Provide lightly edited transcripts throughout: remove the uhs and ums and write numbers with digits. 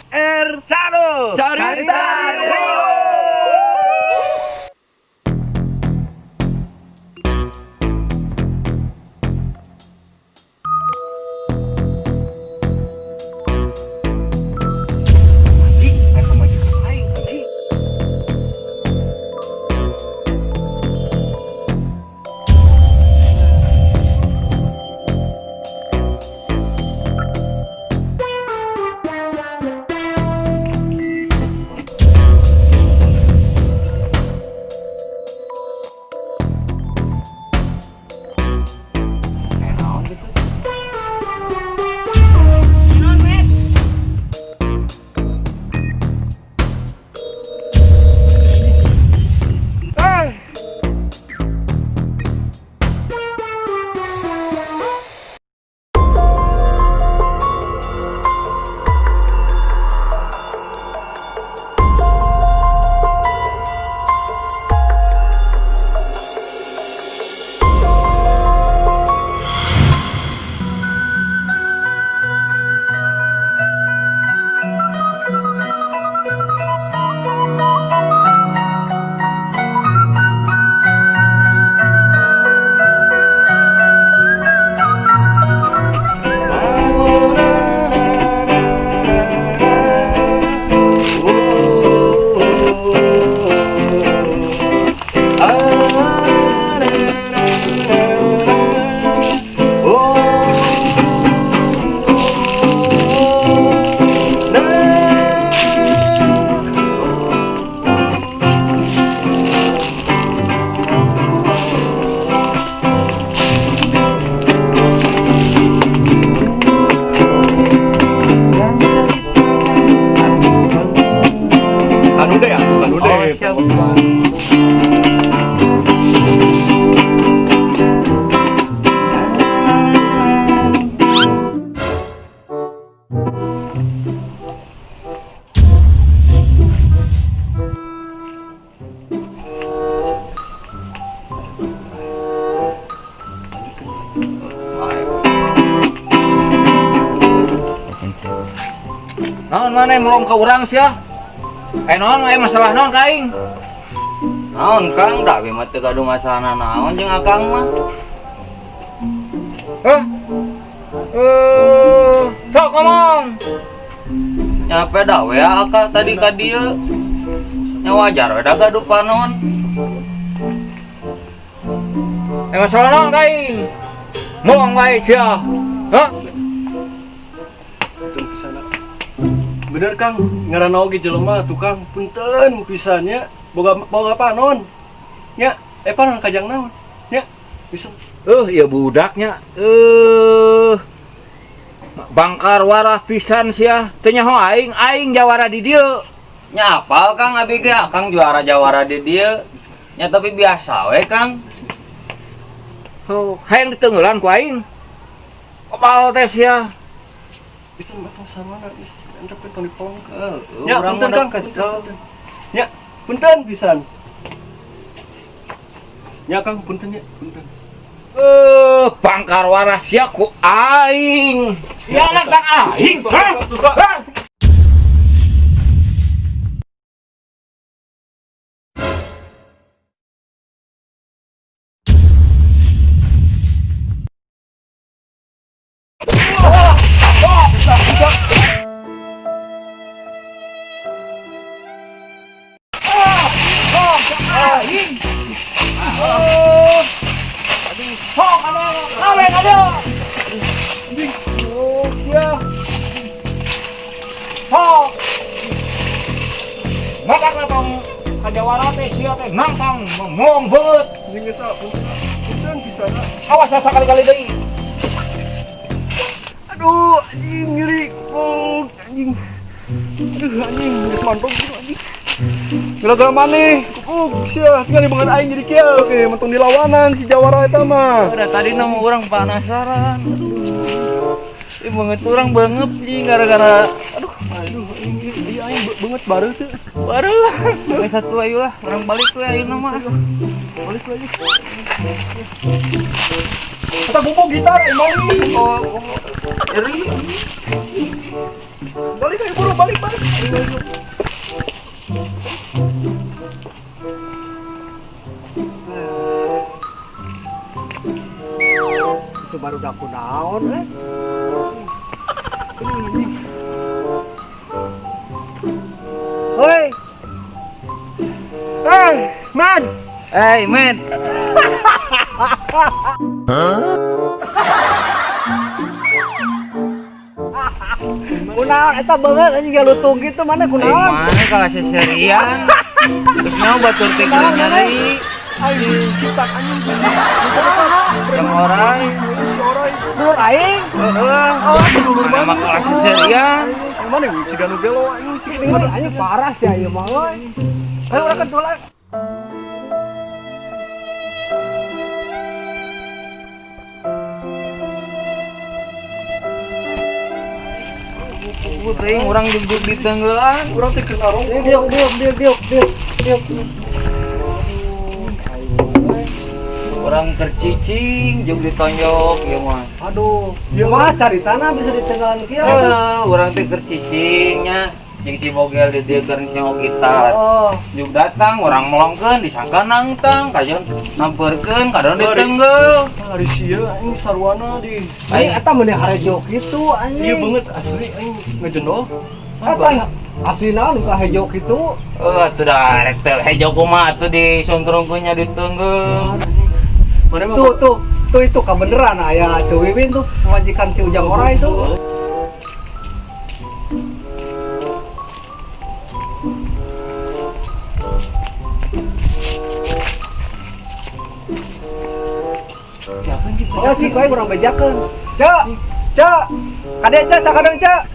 R1 Carita Rio. Naon mana melong ke urang sia? Naon masalah naon kaing? Naon Kang, da we mah teu gaduh masalah naon jeung Akang mah. Sok ngomong. Nyape da we Akang tadi ka dieu. Nya wajar we da gaduh panon. Masalah naon kaing? Ngomong wae sia. Bener Kang, ngaranna oge jelema tukang punten pisannya boga panon. Nya, panon kajang naon? Nya, bisa. Ya budaknya. Bangkar warah pisan sia. Teu nyaho aing jawara di dieu. Nya apal Kang abi ge Akang juara jawara di dieu. Nya tapi biasa we Kang. Hayang diteungeulan ku aing. Opal teh sia. Bisa matang samana entep tong dipong. Ya punten Kang kesel. Nya, punten pisan. Nya Kang punten nya, punten. Bangkar waras sia ku aing. Ya anak aing. Jawara teh sia teh nangtang ngomong beut. Jeung geus punten pisan. Awas sakali-kali deui. Aduh, anjing ngeri. Anjing. Aduh, anjing geus mantong gitu anjing. Gara-gara maneh, sia tinggal di bangan aing jadi kieu oke, mentong dilawanan si Jawara eta mah. Udah tadi nama orang penasaran. Banget orang banget sih gara-gara Aduh, iya aing banget baru tuh. baru lah. Satu ayo lah, orang balik tuh ayo nama. Balik lagi. Kita bumbu gitar emang. Oh, iri. Balik ayo buru, balik. Ayo. Itu baru daku daun, Hoi. Man. Hey, men. Kunaon eta beungeut anjing galutung gitu mana kunaon? Mana kalau seserian? Terus mau batur teh nyari. Anjing citak anjing bisa. Yang orang. Si orang dulur aing. Oh, dulur mana mah kalau seserian? Mana yang si ganu gelo anjing si geuning mana anjing parah sih ieu mah euy. Ayo urang ketulan. Teuing urang duduk di tenggelan. Urang teh keur narong. Diuk. Orang tercicing jeung ditonjok ieu mah. Aduh, mah cari tanah bisa ditenggelan kieu. Urang teh kercicingnya jeung si bogel di dieu keur nyok gitar. Oh, Juk datang orang melongkeun disangka nangtang, kajian nampeurkeun kadang ditenggel. hari sia anjing sarwana di. Aing Eta meuneh harejo kitu anjing. Iya banget asli aing ngejendol. Eta aslina nu kahejo kitu. atuh da rek teh hejo kumaha atuh disuntrungkeunnya ditenggel. Tuh itu kebeneran aya Cewiwin tuh majikan si Ujang Ora itu. Oh, cik, wae urang bejakeun. Cek. Kade cek sakadeng cek.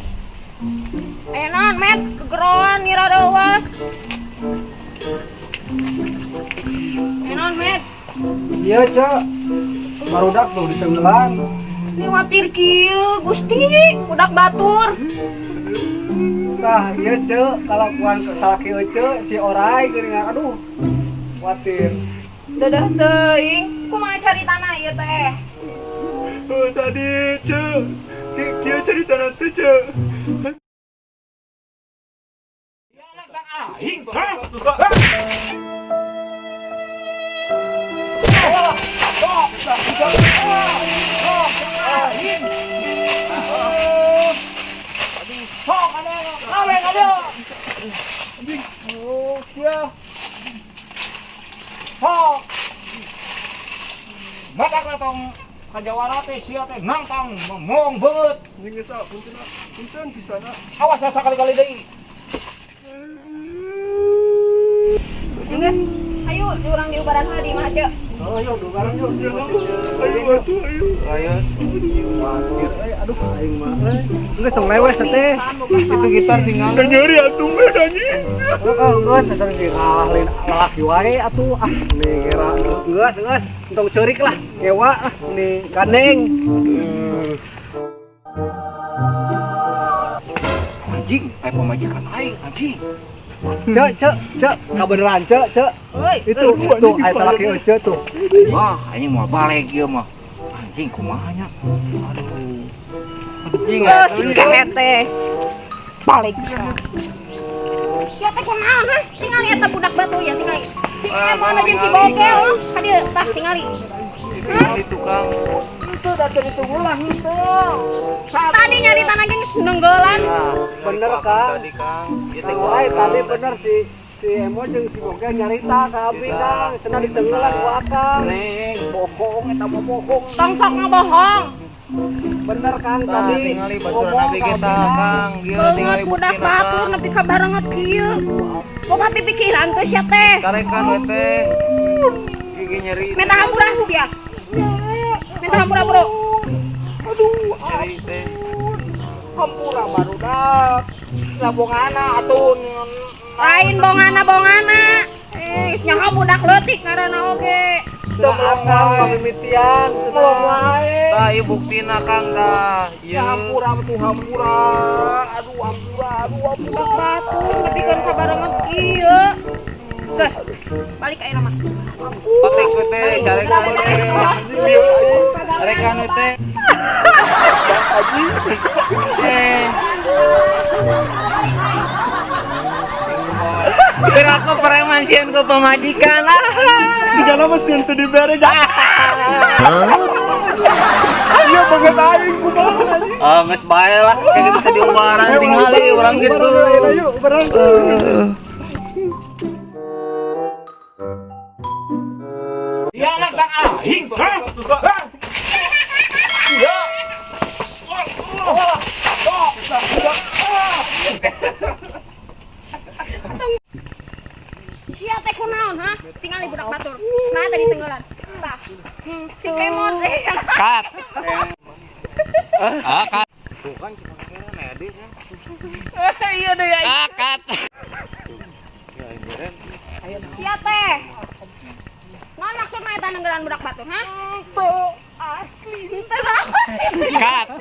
Enon, met, kegeroan ngira dewas. Enon, met, Iya, cek. Barudak tuh di tenggelan. khawatir kieu, Gusti, budak batur. Nah, iya cek, kalakuan salaki cek si Orai geuningan aduh. Khawatir. Dadah teuing, kumaha cari tanah ieu teh? Tadi cek, dia cari tanah tuh cek. Badak datang kajawara teh sia teh nangtang memong beut. Ini geus punten pisana. Awas ya sakali-kali deui. Geus, ayo urang di ubaran heula di mah ceu. Oh, yuk, dugaran yuk. Ayo. Aduh, aing mah. Geus tong lewes teh. Itu gitar tinggal. Nyeri atuh mah anjing. Geus eta dihalin lalaki wae atuh. Ah, nih kira geus. Entong ceurik lah, ngewa nih gandeng. Anjing, aya pamajikan aing anjing. Cek, kabeneran cek. Euy, Itu aya salaki cek tuh. Wah, anjing mau balik ieu mah. Anjing kumaha nya? geus si kehete. Balik. Sia teh kunaon hah? Tingali eta budak batur ya tingali. Si Emon jeung si Bogel, hadieu tah tingali. Hah? Itu Kang. Itu da teu ditunggulah itu. Tadi nyari tanah geus nenggelan. Bener Kang. Tadi Kang. Ieu teh Wah, tadi bener si Emo jeung si Bogel nyarita ka abi Kang, cenah ditenggelan ku Akang. Neng, bohong eta mah bohong. Tong sok ngebohong. Bener Kang tadi. Tingali baturan abi kita Kang. Ieu Beungeut tingali budak buktina batur Kang. nepi ka barenget kieu. Boga pipikiran teh sia teh. Karekan we teh. Gigi nyeri. Minta hampuran sia. Minta hampura, Bro. Nyeri teh. Hampura barudak. Labongana atuh Lain bongana. Nyaho budak leutik ngaranna oge. Teu melangkang pamimitian belum lain. Tah ieu buktina Kang tah. Ya hampura betul hampura. Aduh hampura. Budak batur nepi keur ka barenget kieu. Geus, balik ka ayeuna mah. Patek we teh, carekan we teh. Carekan we teh. Kira aku preman sieun ku pamajikan. Jika nama sih itu diberi jangan. Iya banget aing kumaha anjing. Geus bae lah, kayak bisa diubaran tingali urang gitu. Ayo barang. Ya anak dan aing. Sia teh kunaon ha? Tingali budak batur. Nah tadi tenggelan. Tah. Si kemot teh. Kat. Kat. Tuh kan medis kan. Iya deh. Kat. Sia teh. Naon maksudna eta nenggelan budak batur ha? Tuh asli. Teu naon. Kat.